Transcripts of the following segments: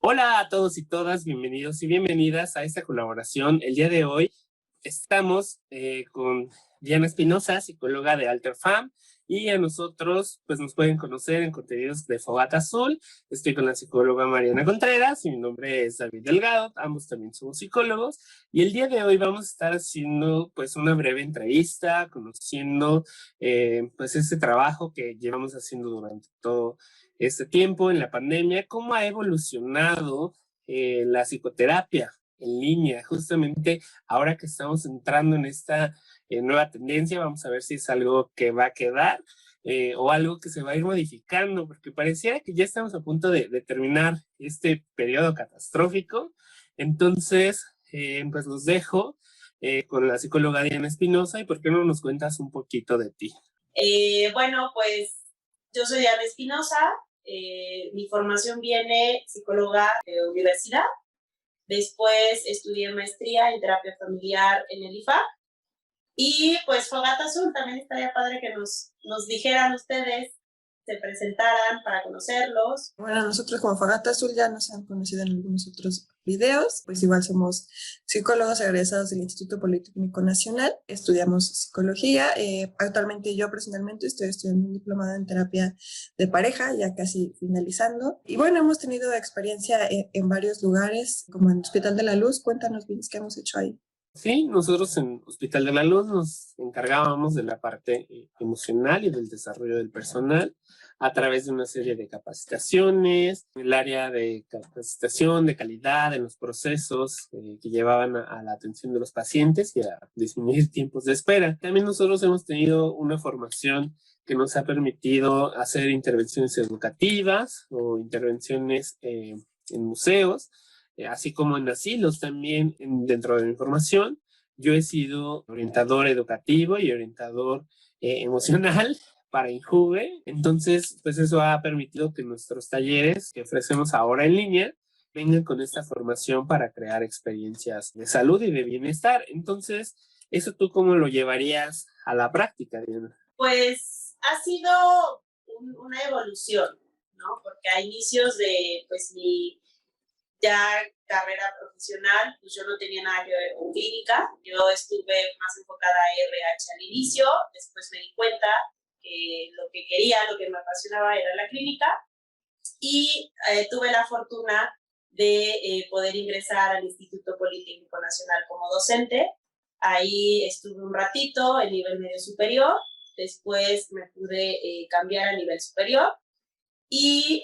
Hola a todos y todas, bienvenidos y bienvenidas a esta colaboración. El día de hoy estamos con Diana Espinosa, psicóloga de AlterFam, y a nosotros pues nos pueden conocer en contenidos de Fogata Azul. Estoy con la psicóloga Mariana Contreras y mi nombre es David Delgado, ambos también somos psicólogos, y el día de hoy vamos a estar haciendo pues una breve entrevista, conociendo pues este trabajo que llevamos haciendo durante todo este tiempo en la pandemia, cómo ha evolucionado la psicoterapia en línea. Justamente ahora que estamos entrando en esta nueva tendencia, vamos a ver si es algo que va a quedar o algo que se va a ir modificando, porque pareciera que ya estamos a punto de terminar este periodo catastrófico. Entonces, pues los dejo con la psicóloga Diana Espinosa, y ¿por qué no nos cuentas un poquito de ti? Bueno, pues yo soy Diana Espinosa, mi formación viene psicóloga de universidad, después estudié maestría en terapia familiar en el IFAC, y pues Fogata Azul también estaría padre que nos dijeran ustedes, se presentaran para conocerlos. Bueno, nosotros como Fogata Azul ya nos han conocido en algunos otros videos, pues igual somos psicólogos egresados del Instituto Politécnico Nacional, estudiamos psicología, actualmente yo personalmente estoy estudiando un diplomado en terapia de pareja, ya casi finalizando, y bueno, hemos tenido experiencia en varios lugares, como en Hospital de la Luz. Cuéntanos bien qué hemos hecho ahí. Sí, nosotros en Hospital de la Luz nos encargábamos de la parte emocional y del desarrollo del personal a través de una serie de capacitaciones, en el área de capacitación, de calidad, en los procesos que llevaban a la atención de los pacientes y a disminuir tiempos de espera. También nosotros hemos tenido una formación que nos ha permitido hacer intervenciones educativas o intervenciones en museos, así como en asilos también. Dentro de mi formación, yo he sido orientador educativo y orientador emocional para Injuve. Entonces, pues eso ha permitido que nuestros talleres que ofrecemos ahora en línea vengan con esta formación para crear experiencias de salud y de bienestar. Entonces, ¿eso tú cómo lo llevarías a la práctica, Diana? Pues ha sido una evolución, ¿no? Porque a inicios de pues mi ya carrera profesional, pues yo no tenía nada que ver con clínica. Yo estuve más enfocada a RH al inicio, después me di cuenta que lo que quería, lo que me apasionaba era la clínica, y tuve la fortuna de poder ingresar al Instituto Politécnico Nacional como docente. Ahí estuve un ratito en nivel medio superior, después me pude cambiar a nivel superior, y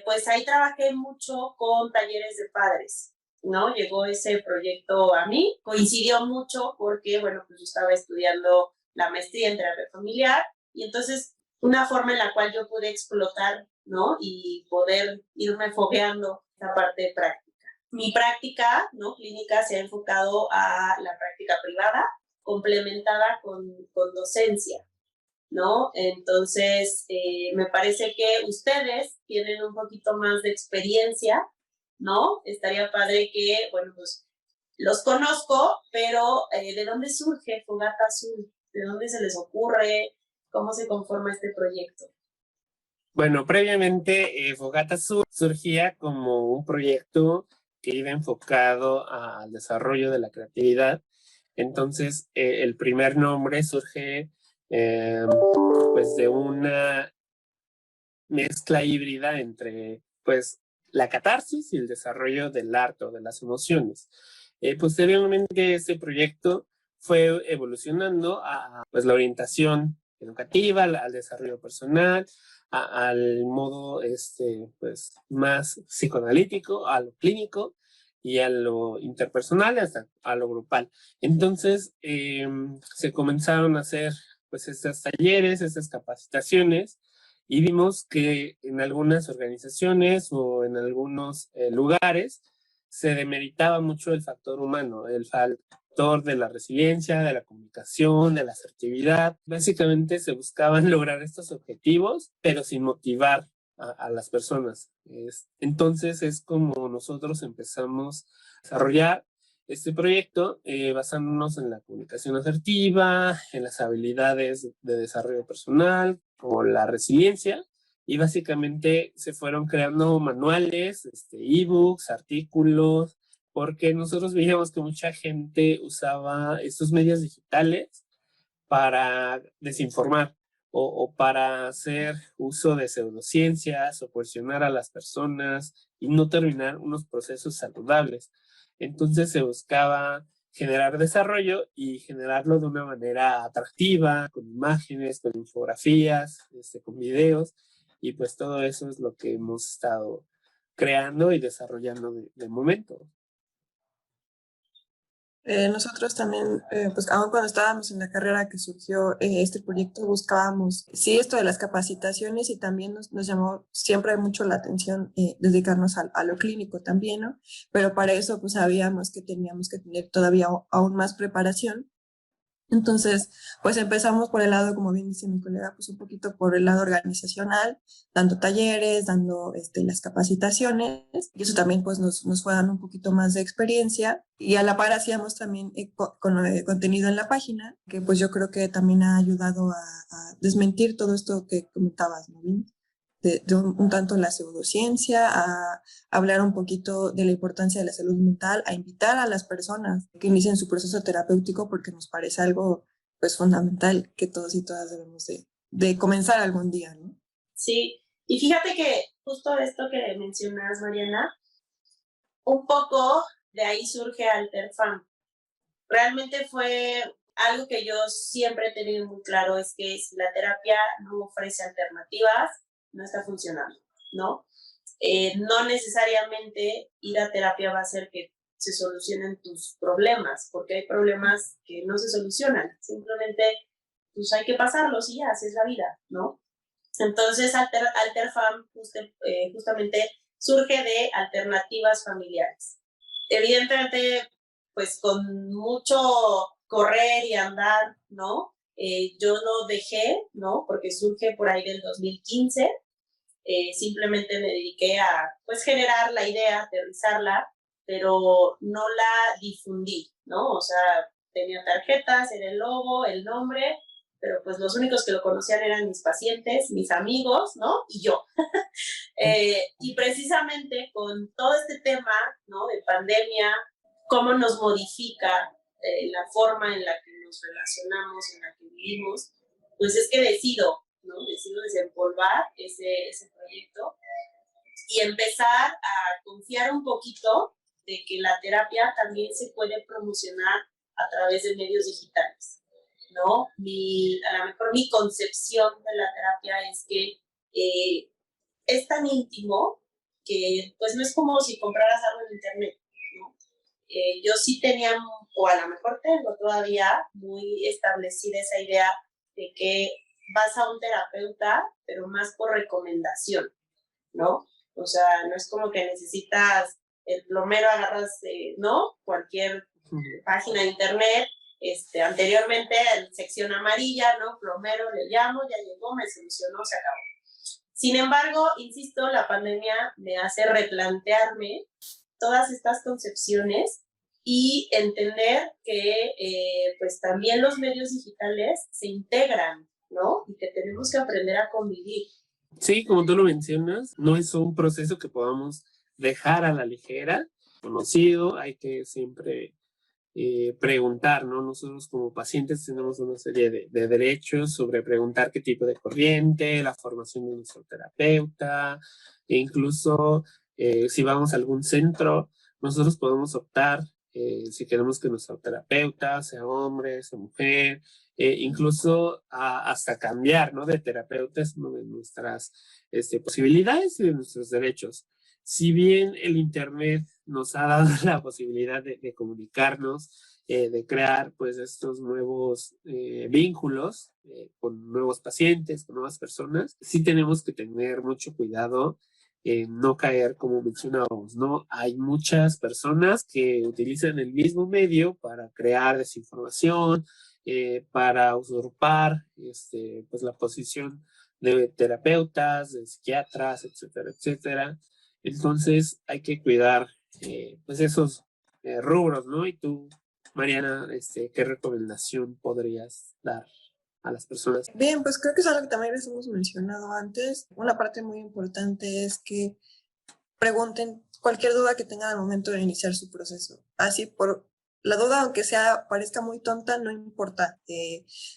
pues ahí trabajé mucho con talleres de padres, ¿no? Llegó ese proyecto a mí, coincidió mucho porque, bueno, pues yo estaba estudiando la maestría en terapia familiar, y entonces una forma en la cual yo pude explotar, ¿no? Y poder irme fogueando esa parte práctica. Mi práctica, ¿no? Clínica se ha enfocado a la práctica privada, complementada con docencia, ¿no? Entonces, me parece que ustedes tienen un poquito más de experiencia, ¿no? Estaría padre que, bueno, pues los conozco, pero ¿de dónde surge Fogata Azul? ¿De dónde se les ocurre? ¿Cómo se conforma este proyecto? Bueno, previamente Fogata Azul surgía como un proyecto que iba enfocado al desarrollo de la creatividad. Entonces, el primer nombre surge pues de una mezcla híbrida entre pues la catarsis y el desarrollo del arte o de las emociones. Posteriormente, este proyecto fue evolucionando a pues la orientación educativa, al desarrollo personal, al modo pues más psicoanalítico, a lo clínico y a lo interpersonal, hasta a lo grupal. Entonces se comenzaron a hacer pues estos talleres, estas capacitaciones, y vimos que en algunas organizaciones o en algunos lugares se demeritaba mucho el factor humano, el factor de la resiliencia, de la comunicación, de la asertividad. Básicamente se buscaban lograr estos objetivos, pero sin motivar a las personas. Entonces es como nosotros empezamos a desarrollar este proyecto basándonos en la comunicación asertiva, en las habilidades de desarrollo personal, como la resiliencia, y básicamente se fueron creando manuales, ebooks, artículos, porque nosotros veíamos que mucha gente usaba estos medios digitales para desinformar o para hacer uso de pseudociencias o cuestionar a las personas y no terminar unos procesos saludables. Entonces se buscaba generar desarrollo y generarlo de una manera atractiva, con imágenes, con infografías, con videos, y pues todo eso es lo que hemos estado creando y desarrollando de momento. Nosotros también, pues aún cuando estábamos en la carrera que surgió este proyecto, buscábamos, sí, esto de las capacitaciones y también nos llamó siempre mucho la atención dedicarnos a lo clínico también, ¿no? Pero para eso pues sabíamos que teníamos que tener todavía aún más preparación. Entonces, pues empezamos por el lado, como bien dice mi colega, pues un poquito por el lado organizacional, dando talleres, dando las capacitaciones, y eso también pues nos fue dando un poquito más de experiencia, y a la par hacíamos también contenido en la página, que pues yo creo que también ha ayudado a desmentir todo esto que comentabas, ¿no? De un tanto la pseudociencia, a hablar un poquito de la importancia de la salud mental, a invitar a las personas que inicien su proceso terapéutico porque nos parece algo pues fundamental que todos y todas debemos de comenzar algún día, ¿no? Sí, y fíjate que justo esto que mencionas, Mariana, un poco de ahí surge Alterfam. Realmente fue algo que yo siempre he tenido muy claro, es que si la terapia no ofrece alternativas, no está funcionando, ¿no? No necesariamente ir a terapia va a hacer que se solucionen tus problemas, porque hay problemas que no se solucionan, simplemente pues hay que pasarlos y ya, así es la vida, ¿no? Entonces Alterfam justamente surge de alternativas familiares. Evidentemente, pues con mucho correr y andar, ¿no? Yo no dejé, ¿no? Porque surge por ahí del 2015. Simplemente me dediqué a pues generar la idea, aterrizarla, pero no la difundí, ¿no? O sea, tenía tarjetas, era el logo, el nombre, pero pues los únicos que lo conocían eran mis pacientes, mis amigos, ¿no? Y yo. Y precisamente con todo este tema, ¿no? De pandemia, cómo nos modifica la forma en la que nos relacionamos, en la que vivimos, pues es que ¿no? Decido desempolvar ese proyecto y empezar a confiar un poquito de que la terapia también se puede promocionar a través de medios digitales, ¿no? A lo mejor mi concepción de la terapia es que es tan íntimo que pues no es como si compraras algo en internet, ¿no? Yo sí tenía, o a lo mejor tengo todavía muy establecida esa idea de que vas a un terapeuta, pero más por recomendación, ¿no? O sea, no es como que necesitas el plomero, agarras, ¿no? Cualquier página de internet, anteriormente en sección amarilla, ¿no? Plomero, le llamo, ya llegó, me solucionó, se acabó. Sin embargo, insisto, la pandemia me hace replantearme todas estas concepciones y entender que pues también los medios digitales se integran, ¿no? Y que tenemos que aprender a convivir. Sí, como tú lo mencionas, no es un proceso que podamos dejar a la ligera, conocido, hay que siempre preguntar, ¿no? Nosotros como pacientes tenemos una serie de derechos sobre preguntar qué tipo de corriente, la formación de nuestro terapeuta, e incluso si vamos a algún centro, nosotros podemos optar si queremos que nuestro terapeuta sea hombre, sea mujer, incluso hasta cambiar, ¿no? De terapeutas, ¿no? De nuestras posibilidades y de nuestros derechos. Si bien el Internet nos ha dado la posibilidad de comunicarnos, de crear pues estos nuevos vínculos con nuevos pacientes, con nuevas personas, sí tenemos que tener mucho cuidado en no caer como mencionábamos, ¿no? Hay muchas personas que utilizan el mismo medio para crear desinformación, para usurpar pues la posición de terapeutas, de psiquiatras, etcétera, etcétera. Entonces hay que cuidar pues esos rubros, ¿no? Y tú, Mariana, ¿qué recomendación podrías dar? a las personas. Bien, pues creo que es algo que también les hemos mencionado antes. Una parte muy importante es que pregunten cualquier duda que tengan al momento de iniciar su proceso. Así, por la duda, aunque sea parezca muy tonta, no importa.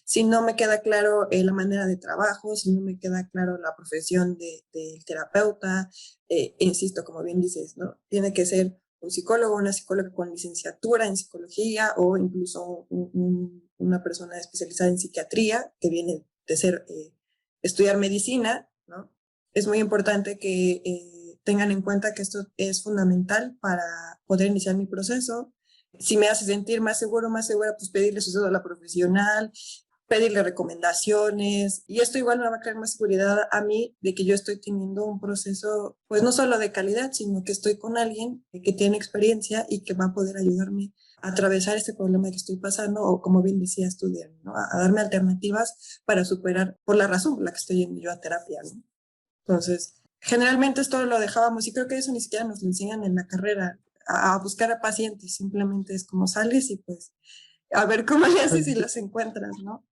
Si no me queda claro la manera de trabajo, si no me queda claro la profesión del terapeuta, insisto, como bien dices, ¿no? Tiene que ser un psicólogo, una psicóloga con licenciatura en psicología o incluso una persona especializada en psiquiatría que viene de estudiar medicina, ¿no? Es muy importante que tengan en cuenta que esto es fundamental para poder iniciar mi proceso. Si me hace sentir más seguro, más segura, pues pedirle su cédula profesional, pedirle recomendaciones, y esto igual me va a crear más seguridad a mí de que yo estoy teniendo un proceso, pues no solo de calidad, sino que estoy con alguien que tiene experiencia y que va a poder ayudarme a atravesar este problema que estoy pasando, o como bien decía, estudiar, ¿no? A darme alternativas para superar por la razón por la que estoy yendo yo a terapia, ¿no? Entonces, generalmente esto lo dejábamos, y creo que eso ni siquiera nos lo enseñan en la carrera, a buscar a pacientes, simplemente es como sales y pues a ver cómo le haces y los encuentras, ¿no?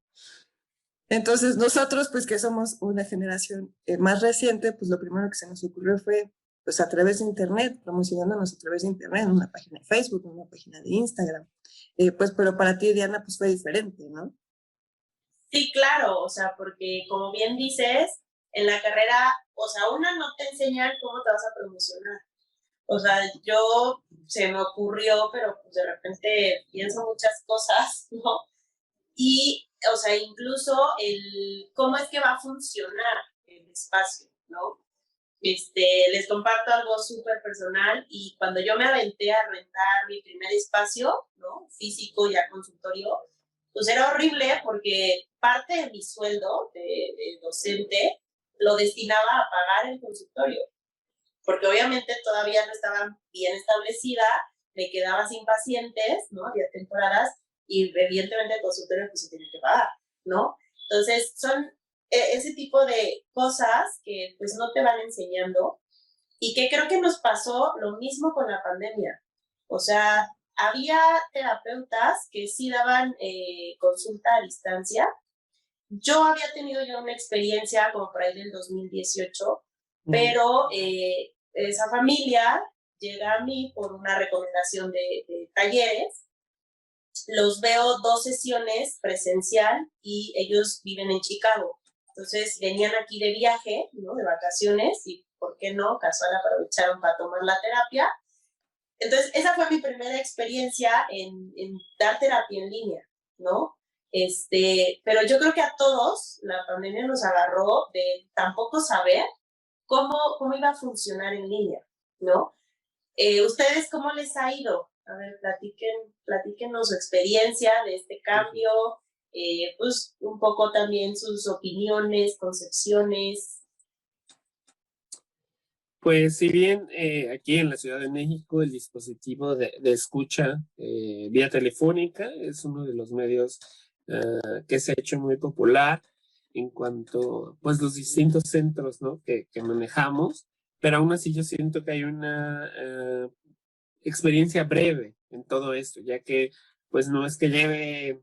Entonces nosotros, pues que somos una generación más reciente, pues lo primero que se nos ocurrió fue, pues a través de internet, promocionándonos a través de internet, en una página de Facebook, en una página de Instagram. Pues, pero para ti, Diana, pues fue diferente, ¿no? Sí, claro, o sea, porque como bien dices, en la carrera, o sea, una no te enseñan cómo te vas a promocionar. O sea, yo se me ocurrió, pero pues de repente pienso muchas cosas, ¿no? Y, o sea, incluso el cómo es que va a funcionar el espacio, ¿no? Les comparto algo súper personal, y cuando yo me aventé a rentar mi primer espacio, ¿no? Físico, ya consultorio, pues era horrible porque parte de mi sueldo de docente lo destinaba a pagar el consultorio, porque obviamente todavía no estaba bien establecida, me quedaba sin pacientes, ¿no? Había temporadas y evidentemente el consultorio pues se tenía que pagar, ¿no? Entonces son ese tipo de cosas que pues no te van enseñando, y que creo que nos pasó lo mismo con la pandemia. O sea, había terapeutas que sí daban consulta a distancia. Yo había tenido ya una experiencia como por ahí del 2018, pero esa familia llega a mí por una recomendación de talleres. Los veo 2 sesiones presencial y ellos viven en Chicago. Entonces venían aquí de viaje, ¿no? De vacaciones, y ¿por qué no? Casual aprovecharon para tomar la terapia. Entonces esa fue mi primera experiencia en dar terapia en línea, ¿no? Pero yo creo que a todos la pandemia nos agarró de tampoco saber cómo iba a funcionar en línea, ¿no? ¿Ustedes cómo les ha ido? A ver, platíquenos su experiencia de este cambio, pues un poco también sus opiniones, concepciones. Pues si bien aquí en la Ciudad de México el dispositivo de escucha vía telefónica es uno de los medios que se ha hecho muy popular en cuanto pues los distintos centros, ¿no? que manejamos, pero aún así yo siento que hay una experiencia breve en todo esto, ya que pues no es que lleve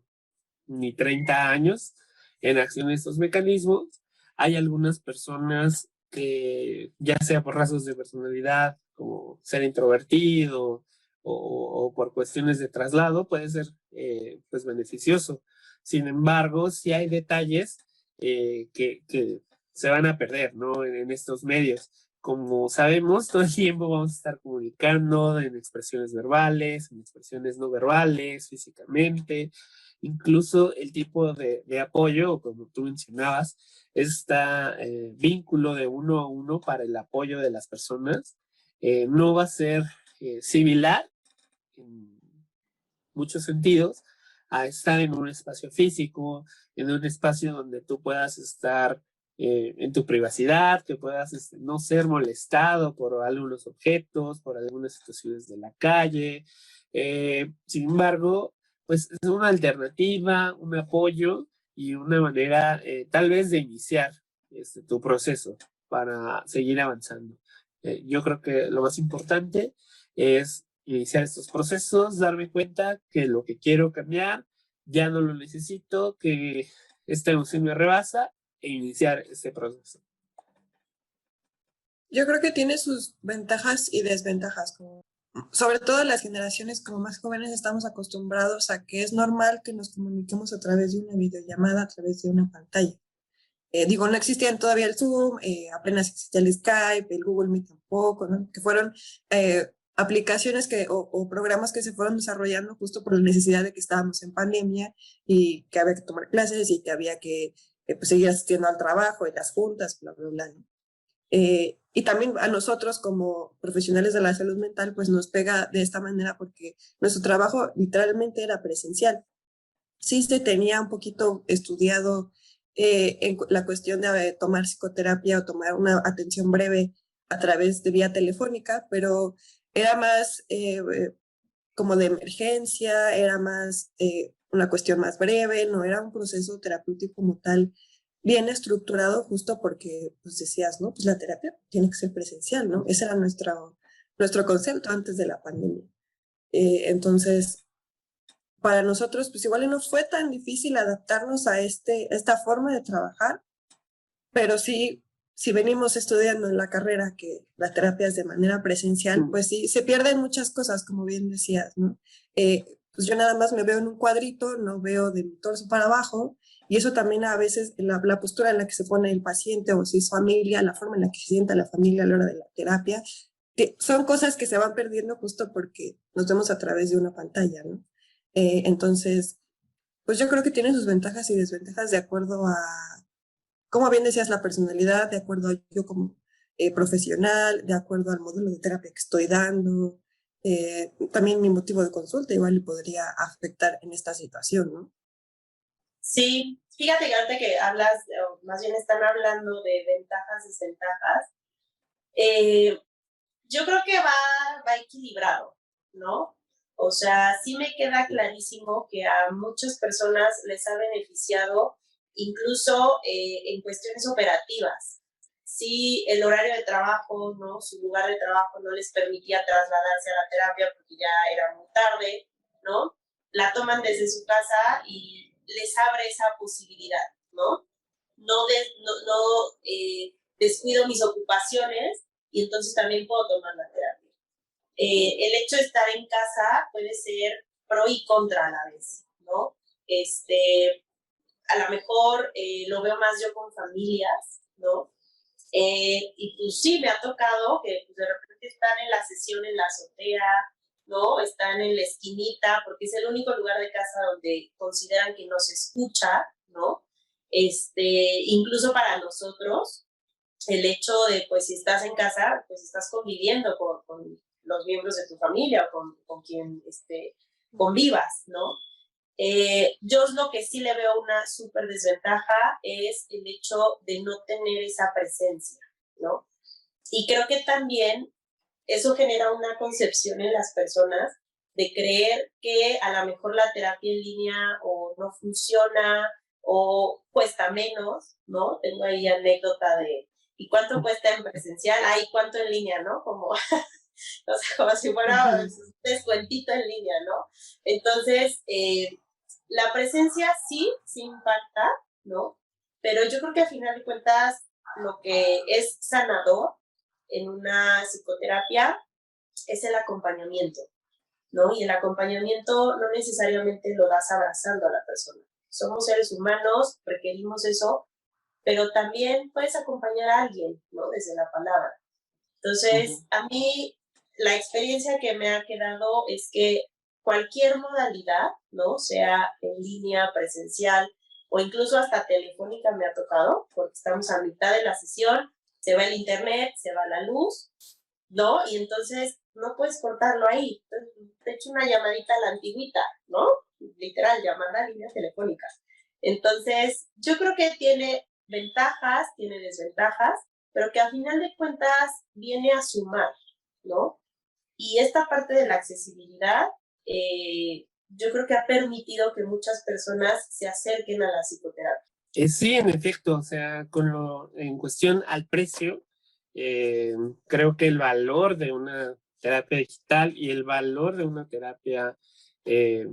ni 30 años en acción estos mecanismos. Hay algunas personas que, ya sea por rasgos de personalidad, como ser introvertido o por cuestiones de traslado, puede ser pues beneficioso. Sin embargo, sí hay detalles que se van a perder, ¿no? En estos medios. Como sabemos, todo el tiempo vamos a estar comunicando en expresiones verbales, en expresiones no verbales, físicamente. Incluso el tipo de apoyo, como tú mencionabas, este vínculo de uno a uno para el apoyo de las personas, no va a ser similar en muchos sentidos a estar en un espacio físico, en un espacio donde tú puedas estar en tu privacidad, que puedas no ser molestado por algunos objetos, por algunas situaciones de la calle. Sin embargo, pues es una alternativa, un apoyo y una manera tal vez de iniciar tu proceso para seguir avanzando. Yo creo que lo más importante es iniciar estos procesos, darme cuenta que lo que quiero cambiar ya no lo necesito, que esta emoción me rebasa e iniciar este proceso. Yo creo que tiene sus ventajas y desventajas. Sobre todo las generaciones como más jóvenes estamos acostumbrados a que es normal que nos comuniquemos a través de una videollamada, a través de una pantalla. No existían todavía el Zoom, apenas existía el Skype, el Google Meet tampoco, ¿no? Que fueron aplicaciones o programas que se fueron desarrollando justo por la necesidad de que estábamos en pandemia y que había que tomar clases y que había que pues, seguir asistiendo al trabajo y las juntas, bla, bla, bla, ¿no? Y también a nosotros como profesionales de la salud mental, pues nos pega de esta manera porque nuestro trabajo literalmente era presencial. Sí se tenía un poquito estudiado en la cuestión de tomar psicoterapia o tomar una atención breve a través de vía telefónica, pero era más como de emergencia, era más una cuestión más breve, no era un proceso terapéutico como tal bien estructurado justo porque, pues decías, ¿no? Pues la terapia tiene que ser presencial, ¿no? Ese era nuestro concepto antes de la pandemia. Entonces, para nosotros, pues igual no fue tan difícil adaptarnos a esta forma de trabajar, pero sí, si venimos estudiando en la carrera que la terapia es de manera presencial, pues sí, se pierden muchas cosas, como bien decías, ¿no? Pues yo nada más me veo en un cuadrito, no veo de mi torso para abajo, y eso también a veces la postura en la que se pone el paciente o si es familia, la forma en la que se sienta la familia a la hora de la terapia, que son cosas que se van perdiendo justo porque nos vemos a través de una pantalla, ¿no? Entonces, pues yo creo que tiene sus ventajas y desventajas de acuerdo a, como bien decías, la personalidad, de acuerdo a yo como profesional, de acuerdo al modelo de terapia que estoy dando, también mi motivo de consulta igual le podría afectar en esta situación, ¿no? Sí, fíjate que ahorita que hablas, o más bien están hablando de ventajas, desventajas, yo creo que va equilibrado, ¿no? O sea, sí me queda clarísimo que a muchas personas les ha beneficiado incluso en cuestiones operativas. Sí, el horario de trabajo, ¿no? Su lugar de trabajo no les permitía trasladarse a la terapia porque ya era muy tarde, ¿no? La toman desde su casa y les abre esa posibilidad, ¿no? No descuido mis ocupaciones y entonces también puedo tomar la terapia. El hecho de estar en casa puede ser pro y contra a la vez, ¿no? A lo mejor lo veo más yo con familias, ¿no? Y pues sí, me ha tocado que pues, de repente están en la sesión en la azotea, ¿no? Están en la esquinita, porque es el único lugar de casa donde consideran que no se escucha, ¿no? Incluso para nosotros, el hecho de, pues, si estás en casa, pues estás conviviendo con los miembros de tu familia o con quien convivas, ¿no? Yo lo que sí le veo una súper desventaja es el hecho de no tener esa presencia, ¿no? Y creo que también eso genera una concepción en las personas de creer que a lo mejor la terapia en línea o no funciona o cuesta menos, ¿no? Tengo ahí anécdota de, ¿y cuánto cuesta en presencial? Ay, ¿cuánto en línea, no? Como, o sea, como si fuera un descuentito en línea, ¿no? Entonces, la presencia sí impacta, ¿no? Pero yo creo que al final de cuentas lo que es sanador en una psicoterapia es el acompañamiento, ¿no? Y el acompañamiento no necesariamente lo das abrazando a la persona. Somos seres humanos, requerimos eso, pero también puedes acompañar a alguien, ¿no? Desde la palabra. Entonces, a mí la experiencia que me ha quedado es que cualquier modalidad, ¿no? Sea en línea, presencial o incluso hasta telefónica me ha tocado, porque estamos a mitad de la sesión, se va el internet, se va la luz, ¿no? Y entonces no puedes cortarlo ahí. Entonces, te echo una llamadita a la antigüita, ¿no? Literal, llamada a línea telefónica. Entonces, yo creo que tiene ventajas, tiene desventajas, pero que al final de cuentas viene a sumar, ¿no? Y esta parte de la accesibilidad, yo creo que ha permitido que muchas personas se acerquen a la psicoterapia. Sí, en efecto, o sea, en cuestión al precio, creo que el valor de una terapia digital y el valor de una terapia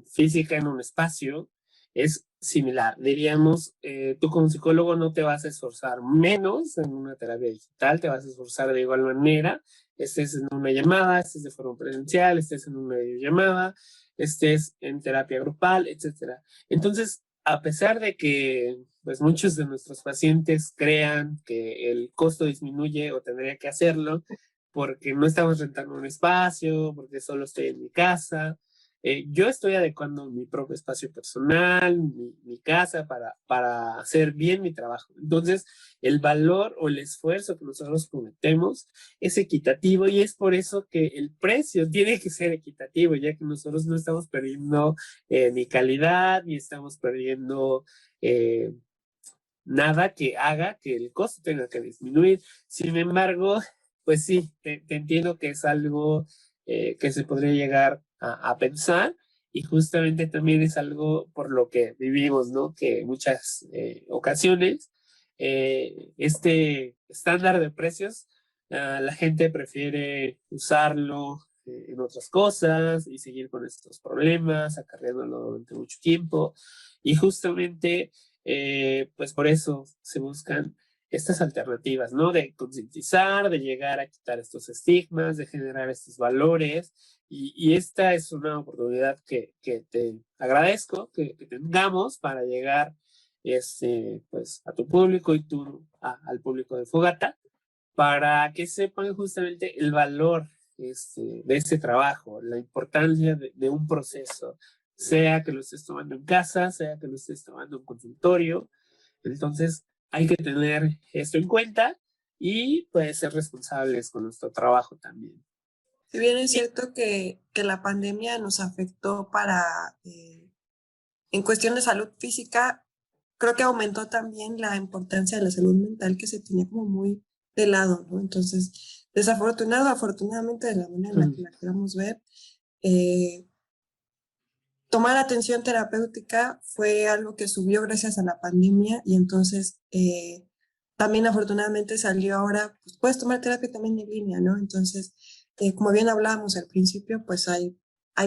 física en un espacio es similar. Diríamos, tú como psicólogo no te vas a esforzar menos en una terapia digital, te vas a esforzar de igual manera, estés en una llamada, estés de forma presencial, estés en una videollamada, estés en terapia grupal, etcétera. Entonces, a pesar de que pues muchos de nuestros pacientes crean que el costo disminuye o tendría que hacerlo porque no estamos rentando un espacio, porque solo estoy en mi casa, yo estoy adecuando mi propio espacio personal, mi casa para hacer bien mi trabajo. Entonces, el valor o el esfuerzo que nosotros cometemos es equitativo y es por eso que el precio tiene que ser equitativo, ya que nosotros no estamos perdiendo ni calidad, ni estamos perdiendo nada que haga que el costo tenga que disminuir. Sin embargo, pues sí, te entiendo que es algo que se podría llegar a pensar y justamente también es algo por lo que vivimos, ¿no? Que en muchas ocasiones este estándar de precios, la gente prefiere usarlo en otras cosas y seguir con estos problemas, acarreándolo durante mucho tiempo. Y justamente pues por eso se buscan estas alternativas, ¿no? De concientizar, de llegar a quitar estos estigmas, de generar estos valores. Y esta es una oportunidad que te agradezco que tengamos para llegar pues, a tu público y tú al público de Fogata, para que sepan justamente el valor de este trabajo, la importancia de un proceso, sea que lo estés tomando en casa, sea que lo estés tomando en consultorio. Entonces, hay que tener esto en cuenta y pues ser responsables con nuestro trabajo también. Si bien es cierto que la pandemia nos afectó en cuestión de salud física, creo que aumentó también la importancia de la salud mental que se tenía como muy de lado, ¿no? Entonces, afortunadamente, de la manera en la que la queramos ver, eh, tomar atención terapéutica fue algo que subió gracias a la pandemia y entonces también afortunadamente salió ahora, pues puedes tomar terapia también en línea, ¿no? Entonces, como bien hablábamos al principio, pues hay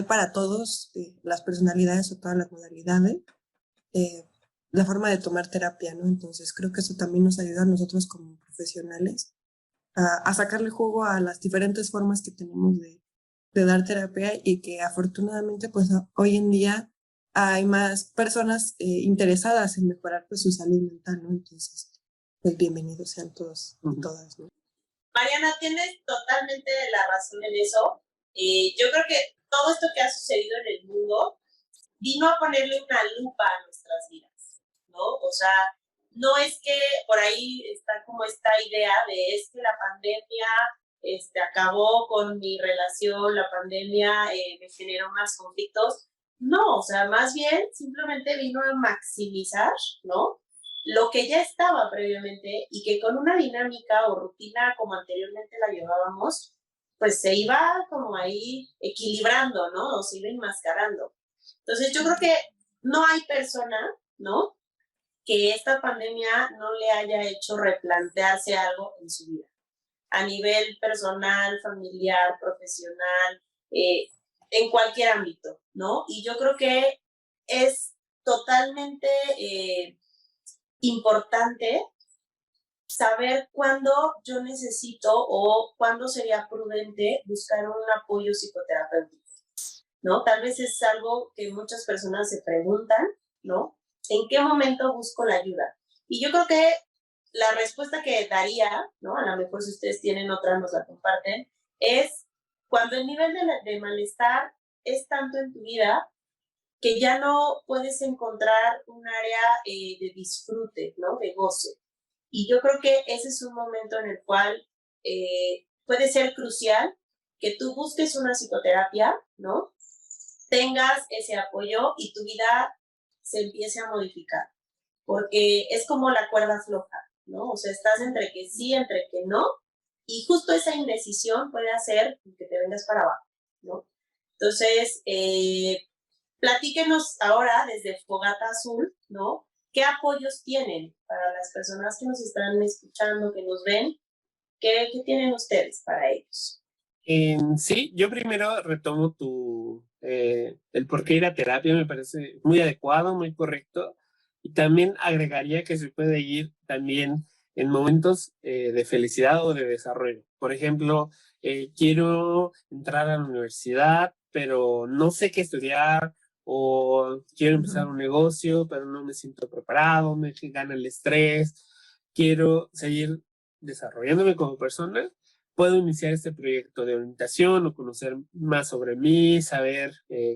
para todos las personalidades o todas las modalidades, eh, la forma de tomar terapia, ¿no? Entonces, creo que eso también nos ayuda a nosotros como profesionales a sacarle jugo a las diferentes formas que tenemos de dar terapia y que afortunadamente pues hoy en día hay más personas interesadas en mejorar pues su salud mental, ¿no? Entonces, pues bienvenidos sean todos y todas, ¿no? Mariana, tienes totalmente la razón en eso. Yo creo que todo esto que ha sucedido en el mundo vino a ponerle una lupa a nuestras vidas, ¿no? O sea, no es que por ahí está como esta idea de es que la pandemia acabó con mi relación, la pandemia me generó más conflictos. No, o sea, más bien simplemente vino a maximizar, ¿no? Lo que ya estaba previamente y que con una dinámica o rutina como anteriormente la llevábamos, pues se iba como ahí equilibrando, ¿no? O se iba enmascarando. Entonces yo creo que no hay persona, ¿no? Que esta pandemia no le haya hecho replantearse algo en su vida, a nivel personal, familiar, profesional, en cualquier ámbito, ¿no? Y yo creo que es totalmente importante saber cuándo yo necesito o cuándo sería prudente buscar un apoyo psicoterapéutico, ¿no? Tal vez es algo que muchas personas se preguntan, ¿no? ¿En qué momento busco la ayuda? Y yo creo que la respuesta que daría, ¿no? A lo mejor si ustedes tienen otra, nos la comparten, es cuando el nivel de malestar es tanto en tu vida que ya no puedes encontrar un área de disfrute, ¿no? De goce. Y yo creo que ese es un momento en el cual puede ser crucial que tú busques una psicoterapia, ¿no? Tengas ese apoyo y tu vida se empiece a modificar. Porque es como la cuerda floja, ¿no? O sea, estás entre que sí, entre que no, y justo esa indecisión puede hacer que te vengas para abajo, ¿no? Entonces, platíquenos ahora desde Fogata Azul, ¿no? ¿Qué apoyos tienen para las personas que nos están escuchando, que nos ven? ¿Qué tienen ustedes para ellos? Sí, yo primero retomo el por qué ir a terapia, me parece muy adecuado, muy correcto. Y también agregaría que se puede ir también en momentos de felicidad o de desarrollo. Por ejemplo, quiero entrar a la universidad, pero no sé qué estudiar, o quiero empezar un negocio, pero no me siento preparado, me gana el estrés, quiero seguir desarrollándome como persona. Puedo iniciar este proyecto de orientación o conocer más sobre mí, saber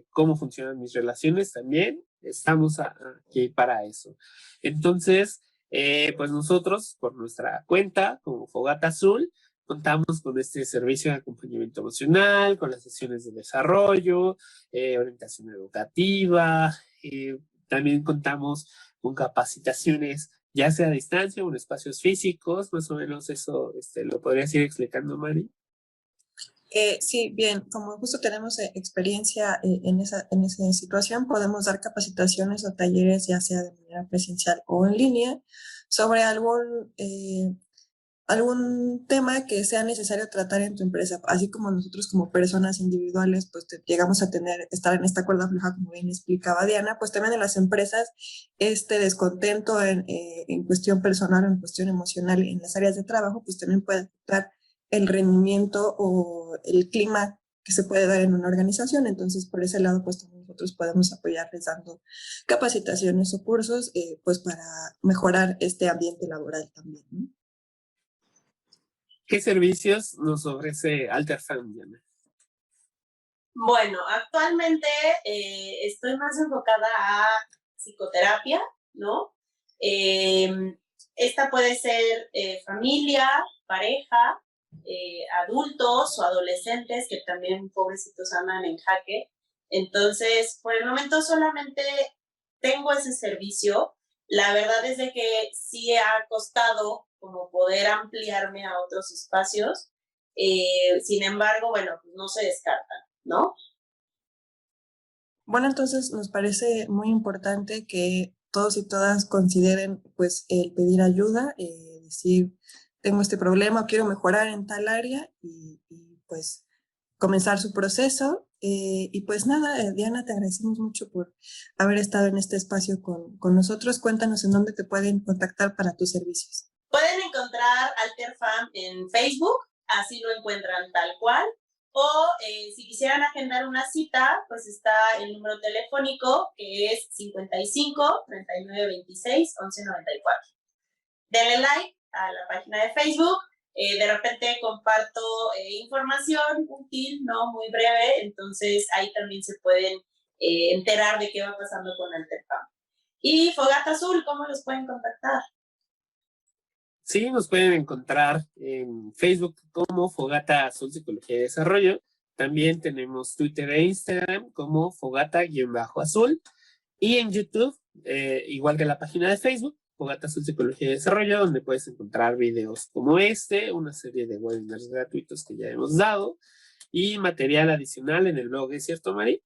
cómo funcionan mis relaciones también. Estamos aquí para eso. Entonces, pues nosotros, por nuestra cuenta, como Fogata Azul, contamos con este servicio de acompañamiento emocional, con las sesiones de desarrollo, orientación educativa, también contamos con capacitaciones, ya sea a distancia o en espacios físicos, más o menos eso lo podrías ir explicando, Mari. Sí, bien, como justo tenemos experiencia en esa situación, podemos dar capacitaciones o talleres, ya sea de manera presencial o en línea, sobre algún tema que sea necesario tratar en tu empresa, así como nosotros como personas individuales, pues llegamos a estar en esta cuerda floja, como bien explicaba Diana, pues también en las empresas este descontento en cuestión personal o en cuestión emocional en las áreas de trabajo, pues también puede afectar el rendimiento o el clima que se puede dar en una organización. Entonces, por ese lado, pues también nosotros podemos apoyarles dando capacitaciones o cursos, pues para mejorar este ambiente laboral también, ¿no? ¿Qué servicios nos ofrece AlterFam, Diana? Bueno, actualmente estoy más enfocada a psicoterapia, ¿no? Esta puede ser familia, pareja, adultos o adolescentes que también, pobrecitos, andan en jaque. Entonces, por el momento solamente tengo ese servicio. La verdad es de que sí ha costado como poder ampliarme a otros espacios. Sin embargo, bueno, pues no se descartan, ¿no? Bueno, entonces nos parece muy importante que todos y todas consideren pues el pedir ayuda, decir, tengo este problema, quiero mejorar en tal área y pues comenzar su proceso. Y pues nada, Diana, te agradecemos mucho por haber estado en este espacio con nosotros. Cuéntanos en dónde te pueden contactar para tus servicios. Pueden encontrar AlterFam en Facebook, así lo encuentran tal cual. O si quisieran agendar una cita, pues está el número telefónico que es 55 39 26 11 94. Denle like a la página de Facebook. De repente comparto información útil, ¿no? Muy breve, entonces ahí también se pueden enterar de qué va pasando con AlterFam. Y Fogata Azul, ¿cómo los pueden contactar? Sí, nos pueden encontrar en Facebook como Fogata Azul Psicología y Desarrollo. También tenemos Twitter e Instagram como Fogata-Azul. Y en YouTube, igual que la página de Facebook, Fogata Azul Psicología y Desarrollo, donde puedes encontrar videos como una serie de webinars gratuitos que ya hemos dado y material adicional en el blog, ¿es cierto, Mari?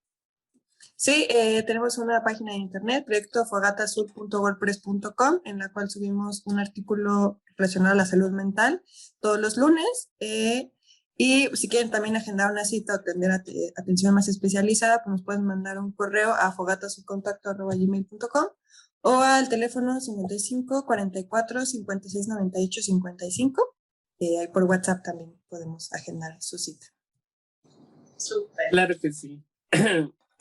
Sí, tenemos una página de internet, proyectofogatazul.wordpress.com, en la cual subimos un artículo relacionado a la salud mental todos los lunes. Y si quieren también agendar una cita o tener atención más especializada, pues nos pueden mandar un correo a fogatazulcontacto@gmail.com o al teléfono 55 44 56 98 55. Ahí por WhatsApp también podemos agendar su cita. Súper. Claro que sí.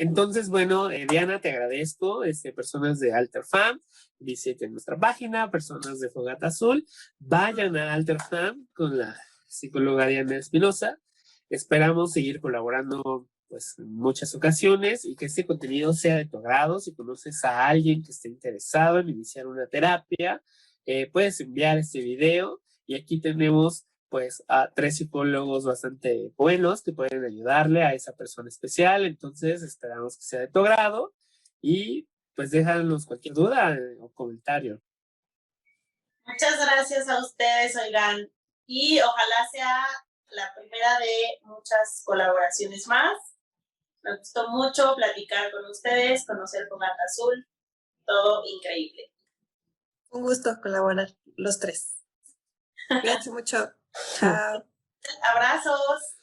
Entonces, bueno, Diana, te agradezco. Personas de AlterFam, visiten nuestra página, personas de Fogata Azul, vayan a AlterFam con la psicóloga Diana Espinosa. Esperamos seguir colaborando pues, en muchas ocasiones y que este contenido sea de tu agrado. Si conoces a alguien que esté interesado en iniciar una terapia, puedes enviar este video y aquí tenemos pues a 3 psicólogos bastante buenos que pueden ayudarle a esa persona especial. Entonces esperamos que sea de tu agrado y pues déjanos cualquier duda o comentario. Muchas gracias a ustedes, oigan, y ojalá sea la primera de muchas colaboraciones más. Me gustó mucho platicar con ustedes, conocer Fogata Azul, todo increíble. Un gusto colaborar los tres. Cuídense mucho. Chao. Abrazos.